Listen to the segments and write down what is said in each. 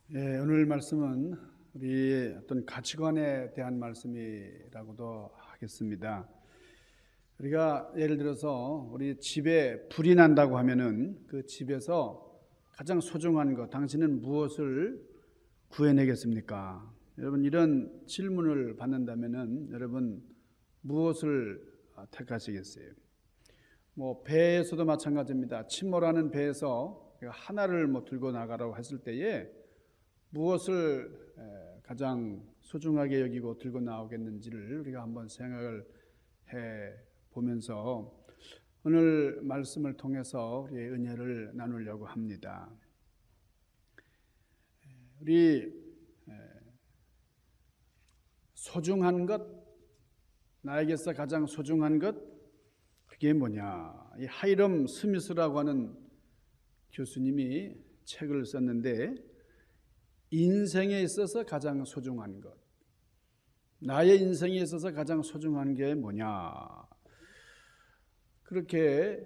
오늘 말씀은 우리 어떤 가치관에 대한 말씀이라고도 하겠습니다. 우리가 예를 들어서 우리 집에 불이 난다고 하면은 그 집에서 가장 소중한 것, 당신은 무엇을 구해내겠습니까? 여러분, 이런 질문을 받는다면은 여러분 무엇을 택하시겠어요? 배에서도 마찬가지입니다. 침몰하는 배에서 하나를 들고 나가라고 했을 때에 무엇을 가장 소중하게 여기고 들고 나오겠는지를 우리가 한번 생각을 해 보면서 오늘 말씀을 통해서 우리의 은혜를 나누려고 합니다. 우리 소중한 것, 나에게서 가장 소중한 것, 그게 뭐냐? 이 하이럼 스미스라고 하는 교수님이 책을 썼는데, 인생에 있어서 가장 소중한 것, 나의 인생에 있어서 가장 소중한 게 뭐냐, 그렇게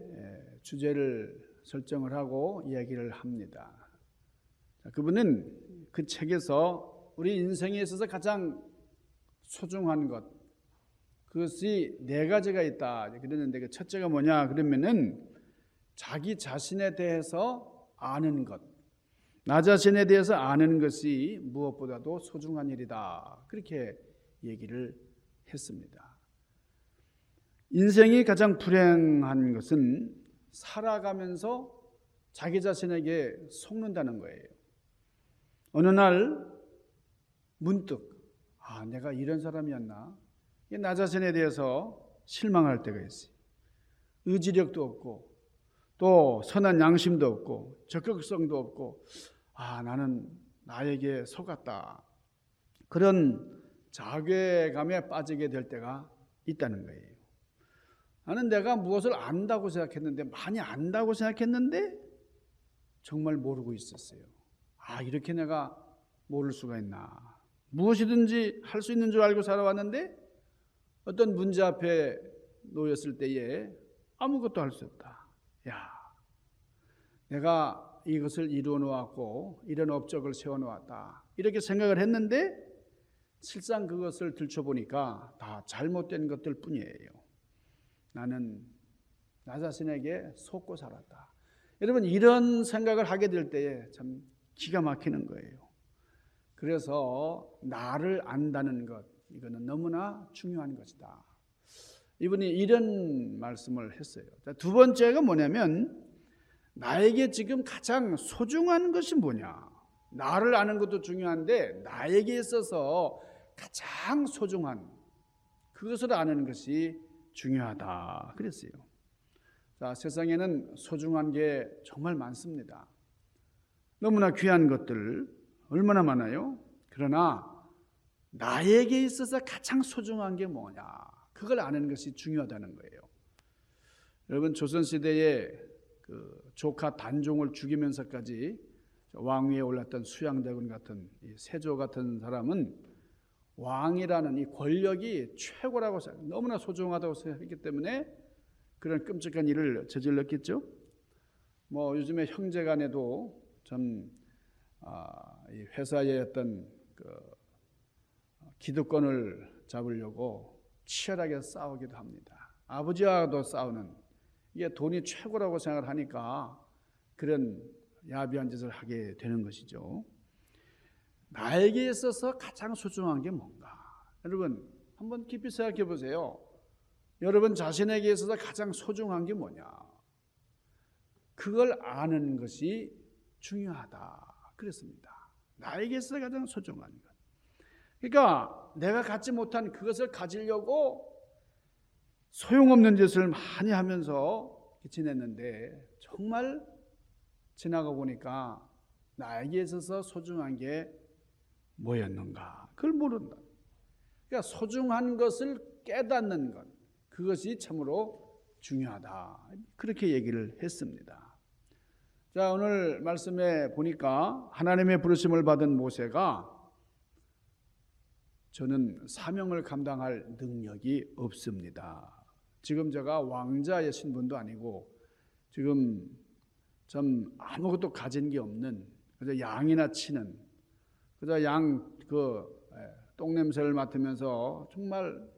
주제를 설정을 하고 이야기를 합니다. 그분은 그 책에서 우리 인생에 있어서 가장 소중한 것, 그것이 네 가지가 있다 그랬는데, 그 첫째가 뭐냐 그러면은 자기 자신에 대해서 아는 것, 나 자신에 대해서 아는 것이 무엇보다도 소중한 일이다, 그렇게 얘기를 했습니다. 인생이 가장 불행한 것은 살아가면서 자기 자신에게 속는다는 거예요. 어느 날 문득 내가 이런 사람이었나, 나 자신에 대해서 실망할 때가 있어요. 의지력도 없고 또 선한 양심도 없고 적극성도 없고, 나는 나에게 속았다, 그런 자괴감에 빠지게 될 때가 있다는 거예요. 나는 내가 무엇을 안다고 생각했는데, 많이 안다고 생각했는데 정말 모르고 있었어요. 이렇게 내가 모를 수가 있나. 무엇이든지 할 수 있는 줄 알고 살아왔는데 어떤 문제 앞에 놓였을 때에 아무것도 할 수 없다. 내가 이것을 이루어 놓았고 이런 업적을 세워 놓았다, 이렇게 생각을 했는데 실상 그것을 들춰보니까 다 잘못된 것들 뿐이에요. 나는 나 자신에게 속고 살았다. 여러분, 이런 생각을 하게 될 때에 참 기가 막히는 거예요. 그래서 나를 안다는 것, 이거는 너무나 중요한 것이다. 이분이 이런 말씀을 했어요. 두 번째가 뭐냐면, 나에게 지금 가장 소중한 것이 뭐냐. 나를 아는 것도 중요한데 나에게 있어서 가장 소중한 그것을 아는 것이 중요하다 그랬어요. 세상에는 소중한 게 정말 많습니다. 너무나 귀한 것들 얼마나 많아요. 그러나 나에게 있어서 가장 소중한 게 뭐냐, 그걸 아는 것이 중요하다는 거예요. 여러분, 조선시대에 그 조카 단종을 죽이면서까지 왕위에 올랐던 수양대군 같은 세조 같은 사람은 왕이라는 이 권력이 최고라고 생각, 너무나 소중하다고 생각했기 때문에 그런 끔찍한 일을 저질렀겠죠. 요즘에 형제간에도 참 이 회사의 어떤 그 기득권을 잡으려고 치열하게 싸우기도 합니다. 아버지와도 싸우는, 이게 돈이 최고라고 생각을 하니까 그런 야비한 짓을 하게 되는 것이죠. 나에게 있어서 가장 소중한 게 뭔가? 여러분, 한번 깊이 생각해 보세요. 여러분 자신에게 있어서 가장 소중한 게 뭐냐? 그걸 아는 것이 중요하다 그랬습니다. 나에게 있어서 가장 소중한 것. 그러니까 내가 갖지 못한 그것을 가지려고 소용없는 짓을 많이 하면서 지냈는데, 정말 지나가 보니까 나에게 있어서 소중한 게 뭐였는가, 그걸 모른다. 그러니까 소중한 것을 깨닫는 것, 그것이 참으로 중요하다, 그렇게 얘기를 했습니다. 오늘 말씀에 보니까 하나님의 부르심을 받은 모세가 저는 사명을 감당할 능력이 없습니다. 지금 제가 왕자의 신분도 아니고 지금 참 아무것도 가진 게 없는, 그래서 양이나 치는 그저 똥냄새를 맡으면서 정말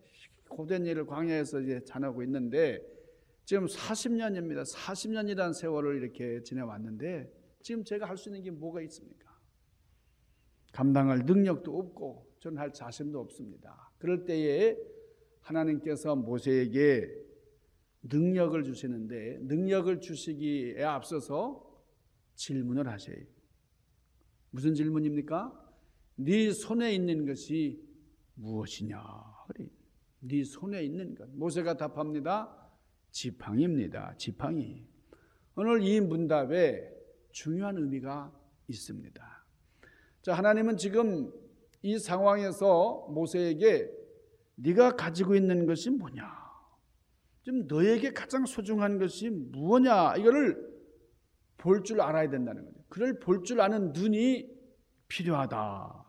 고된 일을 광야에서 이제 자나고 있는데 지금 40년입니다. 40년이라는 세월을 이렇게 지내왔는데 지금 제가 할 수 있는 게 뭐가 있습니까? 감당할 능력도 없고 저는 할 자신도 없습니다. 그럴 때에 하나님께서 모세에게 능력을 주시는데 능력을 주시기에 앞서서 질문을 하셔요. 무슨 질문입니까? 네 손에 있는 것이 무엇이냐? 네 손에 있는 것. 모세가 답합니다. 지팡이입니다. 지팡이. 오늘 이 문답에 중요한 의미가 있습니다. 자, 하나님은 지금 이 상황에서 모세에게 네가 가지고 있는 것이 뭐냐? 지금 너에게 가장 소중한 것이 무엇냐? 이거를 볼 줄 알아야 된다는 거죠. 그걸 볼 줄 아는 눈이 필요하다.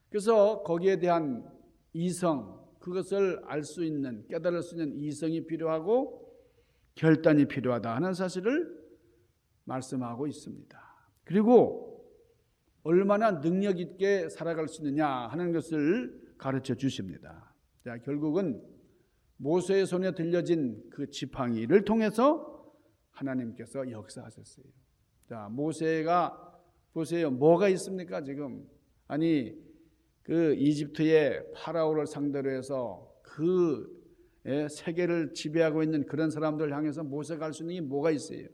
그래서 거기에 대한 이성, 그것을 알 수 있는, 깨달을 수 있는 이성이 필요하고 결단이 필요하다 하는 사실을 말씀하고 있습니다. 그리고 얼마나 능력 있게 살아갈 수 있느냐 하는 것을 가르쳐 주십니다. 자, 결국은 모세의 손에 들려진 그 지팡이를 통해서 하나님께서 역사하셨어요. 자, 모세가 보세요. 뭐가 있습니까, 지금? 아니, 그 이집트의 파라오를 상대로 해서 그 세계를 지배하고 있는 그런 사람들 향해서 모세가 할 수 있는 게 뭐가 있어요?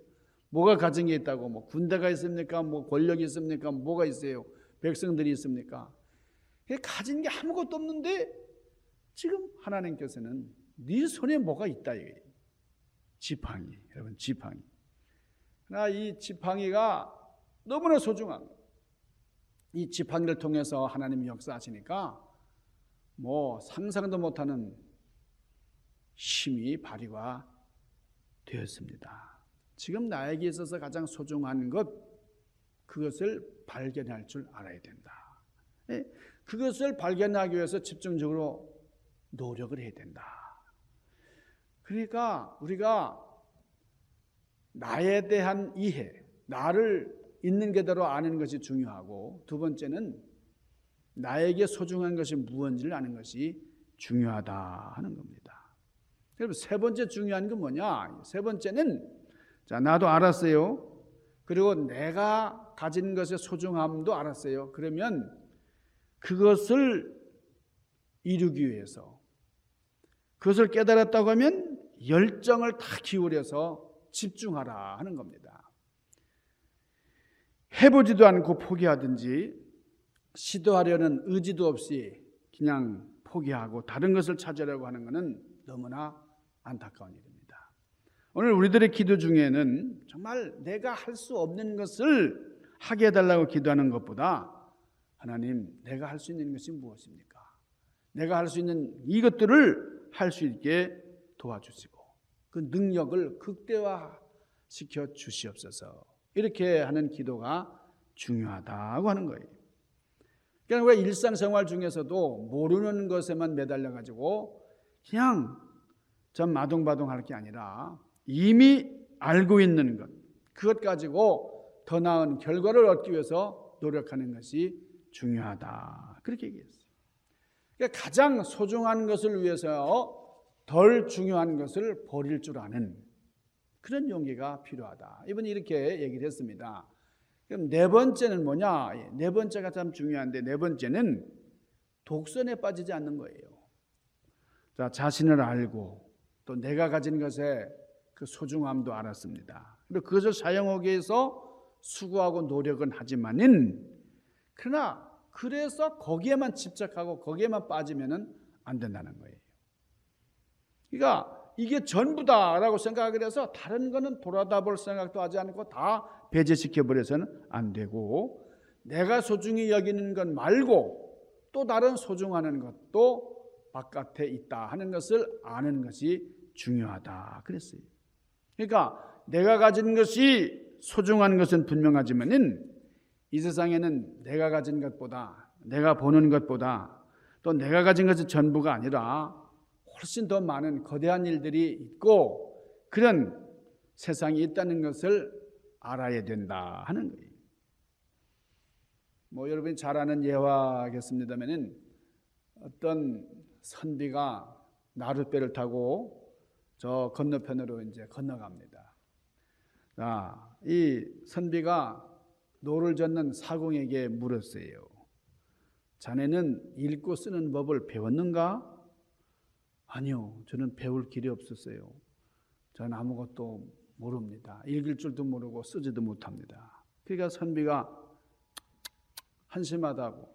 뭐가 가진 게 있다고? 뭐 군대가 있습니까? 뭐 권력이 있습니까? 뭐가 있어요? 백성들이 있습니까? 가진 게 아무것도 없는데 지금 하나님께서는 네 손에 뭐가 있다 이거예요. 지팡이. 여러분, 지팡이. 그러나 이 지팡이가 너무나 소중한, 이 지팡이를 통해서 하나님이 역사하시니까 뭐 상상도 못하는 힘이 발휘가 되었습니다. 지금 나에게 있어서 가장 소중한 것, 그것을 발견할 줄 알아야 된다. 그것을 발견하기 위해서 집중적으로 노력을 해야 된다. 그러니까 우리가 나에 대한 이해, 나를 있는 그대로 아는 것이 중요하고, 두 번째는 나에게 소중한 것이 무엇인지를 아는 것이 중요하다 하는 겁니다. 그리고 세 번째 중요한 건 뭐냐? 세 번째는, 자, 나도 알았어요. 그리고 내가 가진 것의 소중함도 알았어요. 그러면 그것을 이루기 위해서, 그것을 깨달았다고 하면 열정을 다 기울여서 집중하라 하는 겁니다. 해보지도 않고 포기하든지 시도하려는 의지도 없이 그냥 포기하고 다른 것을 찾으려고 하는 것은 너무나 안타까운 일입니다. 오늘 우리들의 기도 중에는 정말 내가 할 수 없는 것을 하게 해달라고 기도하는 것보다, 하나님, 내가 할 수 있는 것이 무엇입니까? 내가 할 수 있는 이것들을 할 수 있게 도와주시고 그 능력을 극대화시켜 주시옵소서. 이렇게 하는 기도가 중요하다고 하는 거예요. 그러니까 우리가 일상생활 중에서도 모르는 것에만 매달려가지고 그냥 전 마동바동할 게 아니라 이미 알고 있는 것, 그것 가지고 더 나은 결과를 얻기 위해서 노력하는 것이 중요하다. 그렇게 얘기했어요. 그러니까 가장 소중한 것을 위해서 덜 중요한 것을 버릴 줄 아는 그런 용기가 필요하다. 이번에 이렇게 얘기를 했습니다. 그럼 네 번째는 뭐냐? 네 번째가 참 중요한데, 네 번째는 독선에 빠지지 않는 거예요. 자, 자신을 알고 또 내가 가진 것의 그 소중함도 알았습니다. 그리고 그것을 사용하기 위해서 수고하고 노력은 하지만은, 그러나 그래서 거기에만 집착하고 거기에만 빠지면은 안 된다는 거예요. 그러니까 이게 전부다라고 생각을 해서 다른 거는 돌아다 볼 생각도 하지 않고 다 배제시켜 버려서는 안 되고, 내가 소중히 여기는 것 말고 또 다른 소중한 것도 바깥에 있다 하는 것을 아는 것이 중요하다 그랬어요. 그러니까 내가 가진 것이 소중한 것은 분명하지만은 이 세상에는 내가 가진 것보다, 내가 보는 것보다, 또 내가 가진 것이 전부가 아니라 훨씬 더 많은 거대한 일들이 있고 그런 세상이 있다는 것을 알아야 된다 하는 거예요. 여러분이 잘 아는 예화겠습니다만은 어떤 선비가 나룻배를 타고 저 건너편으로 이제 건너갑니다. 이 선비가 노를 젓는 사공에게 물었어요. 자네는 읽고 쓰는 법을 배웠는가? 아니요, 저는 배울 길이 없었어요. 저는 아무것도 모릅니다. 읽을 줄도 모르고 쓰지도 못합니다. 그러니까 선비가 한심하다고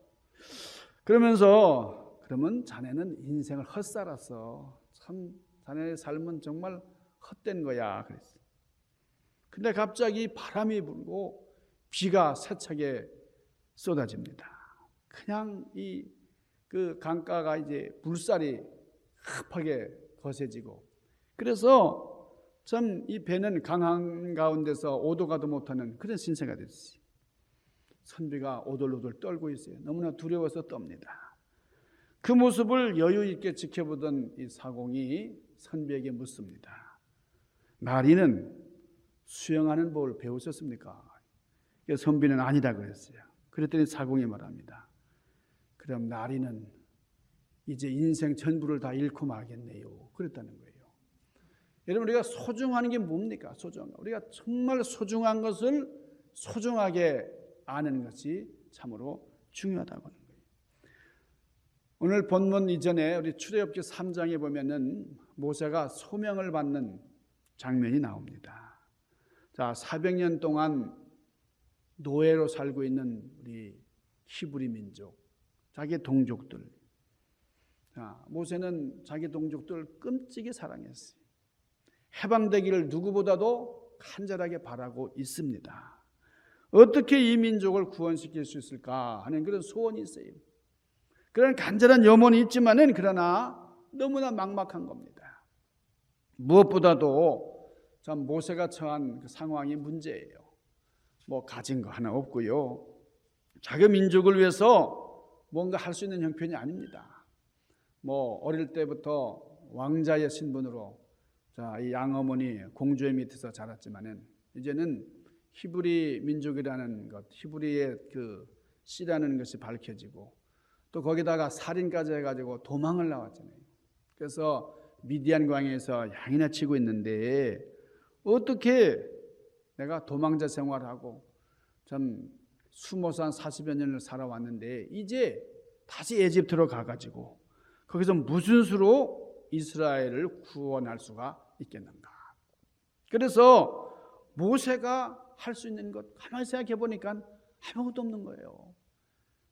그러면서, 그러면 자네는 인생을 헛살았어. 참 자네의 삶은 정말 헛된 거야 그랬어요. 근데 갑자기 바람이 불고 비가 세차게 쏟아집니다. 그냥 그 강가가 이제 물살이 흡하게 거세지고, 그래서 참 이 배는 강한 가운데서 오도 가도 못하는 그런 신세가 됐어요. 선비가 오돌오돌 떨고 있어요. 너무나 두려워서 떱니다. 그 모습을 여유 있게 지켜보던 이 사공이 선비에게 묻습니다. 나리는 수영하는 법을 배우셨습니까? 선비는 아니다 그랬어요. 그랬더니 사공이 말합니다. 그럼 나리는 이제 인생 전부를 다 잃고 말겠네요. 그랬다는 거예요. 여러분, 우리가 소중한 게 뭡니까? 소중한 거. 우리가 정말 소중한 것을 소중하게 아는 것이 참으로 중요하다고 하는 거예요. 오늘 본문 이전에 우리 출애굽기 3장에 보면은 모세가 소명을 받는 장면이 나옵니다. 자, 400년 동안 노예로 살고 있는 우리 히브리 민족, 자기 동족들. 자, 모세는 자기 동족들을 끔찍이 사랑했어요. 해방되기를 누구보다도 간절하게 바라고 있습니다. 어떻게 이 민족을 구원시킬 수 있을까 하는 그런 소원이 있어요. 그런 간절한 염원이 있지만은 그러나 너무나 막막한 겁니다. 무엇보다도 참 모세가 처한 그 상황이 문제예요. 가진 거 하나 없고요. 자기 민족을 위해서 뭔가 할 수 있는 형편이 아닙니다. 어릴 때부터 왕자의 신분으로 이 양어머니 공주의 밑에서 자랐지만은 이제는 히브리 민족이라는 것, 히브리의 그 씨라는 것이 밝혀지고 또 거기다가 살인까지 해가지고 도망을 나왔잖아요. 그래서 미디안 광야에서 양이나 치고 있는데 어떻게 내가 도망자 생활하고 참 숨어서 한 40여 년을 살아왔는데 이제 다시 에집트로 가가지고 거기서 무슨 수로 이스라엘을 구원할 수가 있겠는가. 그래서 모세가 할 수 있는 것 가만히 생각해 보니까 아무것도 없는 거예요.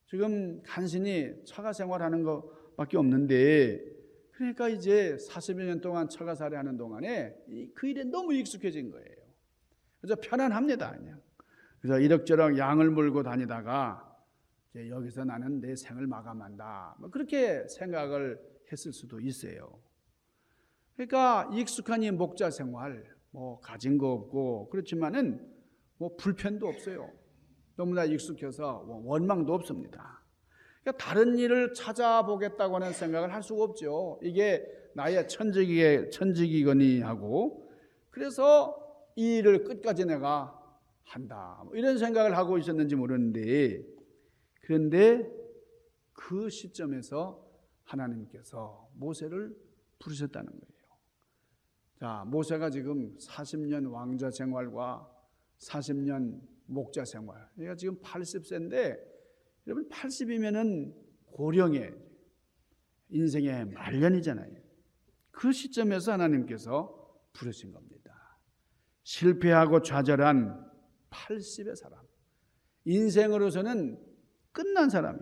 지금 간신히 처가 생활하는 것밖에 없는데, 그러니까 이제 40여 년 동안 처가살이 하는 동안에 그 일에 너무 익숙해진 거예요. 그래서 편안합니다. 그냥. 그래서 이럭저럭 양을 몰고 다니다가 이제 여기서 나는 내 생을 마감한다. 그렇게 생각을 했을 수도 있어요. 그러니까 익숙한 이 목자 생활, 가진 거 없고 그렇지만은 불편도 없어요. 너무나 익숙해서 원망도 없습니다. 그러니까 다른 일을 찾아보겠다고 하는 생각을 할 수가 없죠. 이게 나의 천직이거니 하고, 그래서 이 일을 끝까지 내가 한다 이런 생각을 하고 있었는지 모르는데, 그런데 그 시점에서 하나님께서 모세를 부르셨다는 거예요. 자, 모세가 지금 40년 왕자 생활과 40년 목자 생활, 얘가 지금 80세인데 여러분 80이면은 고령의 인생의 말년이잖아요. 그 시점에서 하나님께서 부르신 겁니다. 실패하고 좌절한 80의 사람, 인생으로서는 끝난 사람이.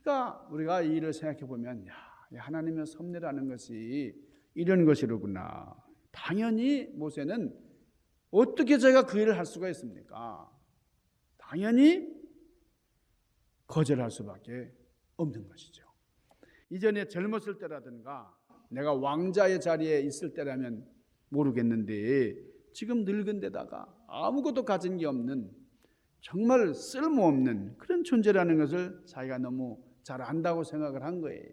그러니까 우리가 이 일을 생각해 보면 하나님의 섭리라는 것이 이런 것이로구나. 당연히 모세는 어떻게 제가 그 일을 할 수가 있습니까? 당연히 거절할 수밖에 없는 것이죠. 이전에 젊었을 때라든가 내가 왕자의 자리에 있을 때라면 모르겠는데 지금 늙은 데다가 아무것도 가진 게 없는 정말 쓸모없는 그런 존재라는 것을 자기가 너무 잘 안다고 생각을 한 거예요.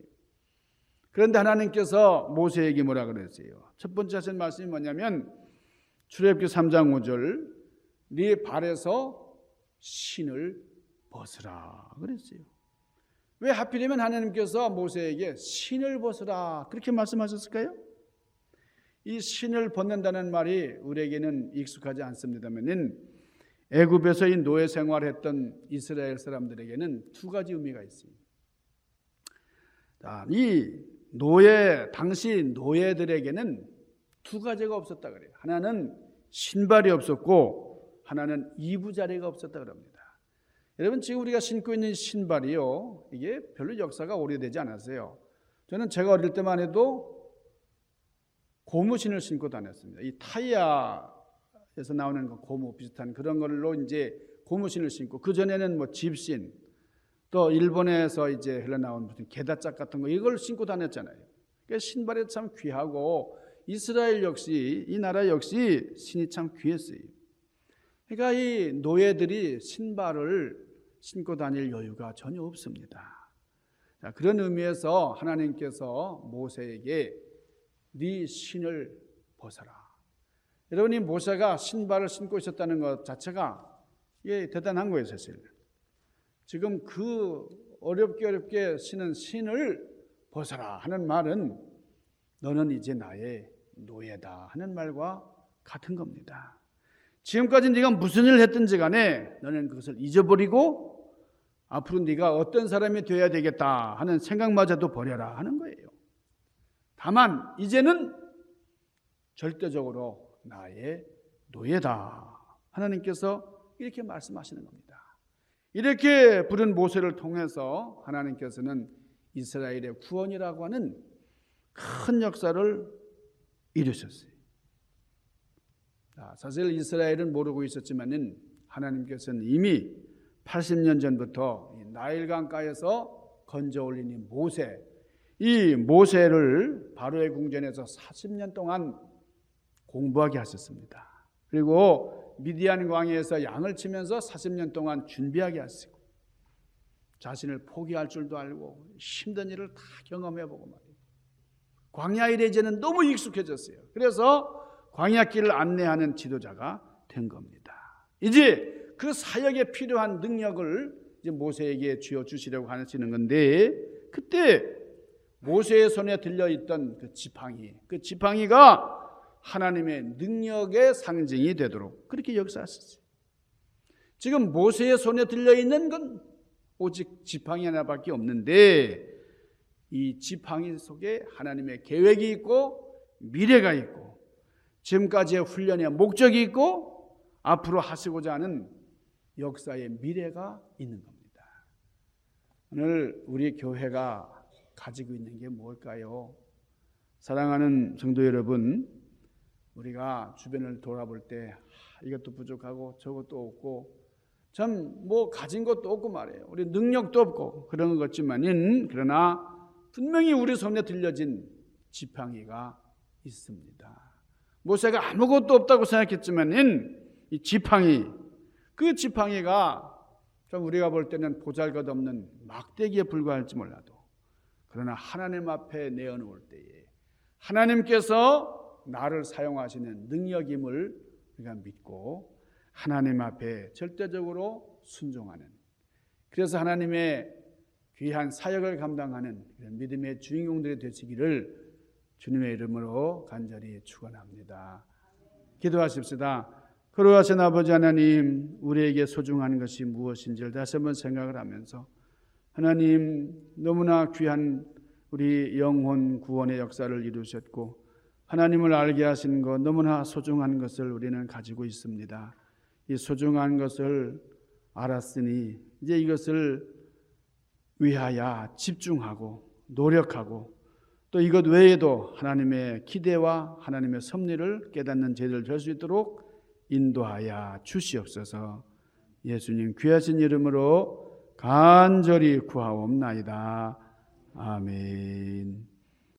그런데 하나님께서 모세에게 뭐라 그랬어요? 첫 번째 하신 말씀이 뭐냐면 출애굽기 3장 5절 네 발에서 신을 벗으라 그랬어요. 왜 하필이면 하나님께서 모세에게 신을 벗으라 그렇게 말씀하셨을까요? 이 신을 벗는다는 말이 우리에게는 익숙하지 않습니다만은 애굽에서 이 노예 생활했던 이스라엘 사람들에게는 두 가지 의미가 있습니다. 이 당시 노예들에게는 두 가지가 없었다 그래요. 하나는 신발이 없었고 하나는 이부자리가 없었다 그럽니다. 여러분, 지금 우리가 신고 있는 신발이요, 이게 별로 역사가 오래되지 않았어요. 저는 제가 어릴 때만 해도 고무신을 신고 다녔습니다. 이 타이야에서 나오는 고무 비슷한 그런 걸로 이제 고무신을 신고, 그 전에는 뭐 집신, 또 일본에서 이제 흘러나온 무슨 게다짝 같은 거 이걸 신고 다녔잖아요. 그러니까 신발이 참 귀하고 이스라엘 역시, 이 나라 역시 신이 참 귀했어요. 그러니까 이 노예들이 신발을 신고 다닐 여유가 전혀 없습니다. 자, 그런 의미에서 하나님께서 모세에게 네 신을 벗어라. 여러분이 모세가 신발을 신고 있었다는 것 자체가 이게 대단한 거예요, 사실. 지금 그 어렵게 신은 신을 벗어라 하는 말은 너는 이제 나의 노예다 하는 말과 같은 겁니다. 지금까지 네가 무슨 일을 했든지 간에 너는 그것을 잊어버리고 앞으로 네가 어떤 사람이 되어야 되겠다 하는 생각마저도 버려라 하는 거예요. 다만 이제는 절대적으로 나의 노예다. 하나님께서 이렇게 말씀하시는 겁니다. 이렇게 부른 모세를 통해서 하나님께서는 이스라엘의 구원이라고 하는 큰 역사를 이루셨어요. 사실 이스라엘은 모르고 있었지만은 하나님께서는 이미 80년 전부터 나일강가에서 건져 올린 이 모세를 바로의 궁전에서 40년 동안 공부하게 하셨습니다. 그리고 미디안 광야에서 양을 치면서 40년 동안 준비하게 하시고 자신을 포기할 줄도 알고 힘든 일을 다 경험해보고 말이에요. 광야 일에 이제는 너무 익숙해졌어요. 그래서 광야길을 안내하는 지도자가 된 겁니다. 이제 그 사역에 필요한 능력을 이제 모세에게 쥐어 주시려고 하시는 건데, 그때 모세의 손에 들려있던 그 지팡이가 하나님의 능력의 상징이 되도록 그렇게 역사하셨어요. 지금 모세의 손에 들려있는 건 오직 지팡이 하나밖에 없는데, 이 지팡이 속에 하나님의 계획이 있고 미래가 있고 지금까지의 훈련의 목적이 있고 앞으로 하시고자 하는 역사의 미래가 있는 겁니다. 오늘 우리 교회가 가지고 있는 게 뭘까요? 사랑하는 성도 여러분, 우리가 주변을 돌아볼 때 이것도 부족하고 저것도 없고 참 뭐 가진 것도 없고 말이에요. 우리 능력도 없고 그런 것 같지만은, 그러나 분명히 우리 손에 들려진 지팡이가 있습니다. 모세가 아무것도 없다고 생각했지만은 이 그 지팡이가 좀 우리가 볼 때는 보잘것없는 막대기에 불과할지 몰라도, 그러나 하나님 앞에 내어놓을 때에 하나님께서 나를 사용하시는 능력임을 우리가 믿고 하나님 앞에 절대적으로 순종하는, 그래서 하나님의 귀한 사역을 감당하는 믿음의 주인공들이 되시기를 주님의 이름으로 간절히 축원합니다. 기도하십시다. 거룩하신 아버지 하나님, 우리에게 소중한 것이 무엇인지를 다시 한번 생각을 하면서, 하나님 너무나 귀한 우리 영혼 구원의 역사를 이루셨고 하나님을 알게 하신 것, 너무나 소중한 것을 우리는 가지고 있습니다. 이 소중한 것을 알았으니 이제 이것을 위하여 집중하고 노력하고 또 이것 외에도 하나님의 기대와 하나님의 섭리를 깨닫는 제자들 될 수 있도록 인도하여 주시옵소서. 예수님 귀하신 이름으로 간절히 구하옵나이다. 아멘.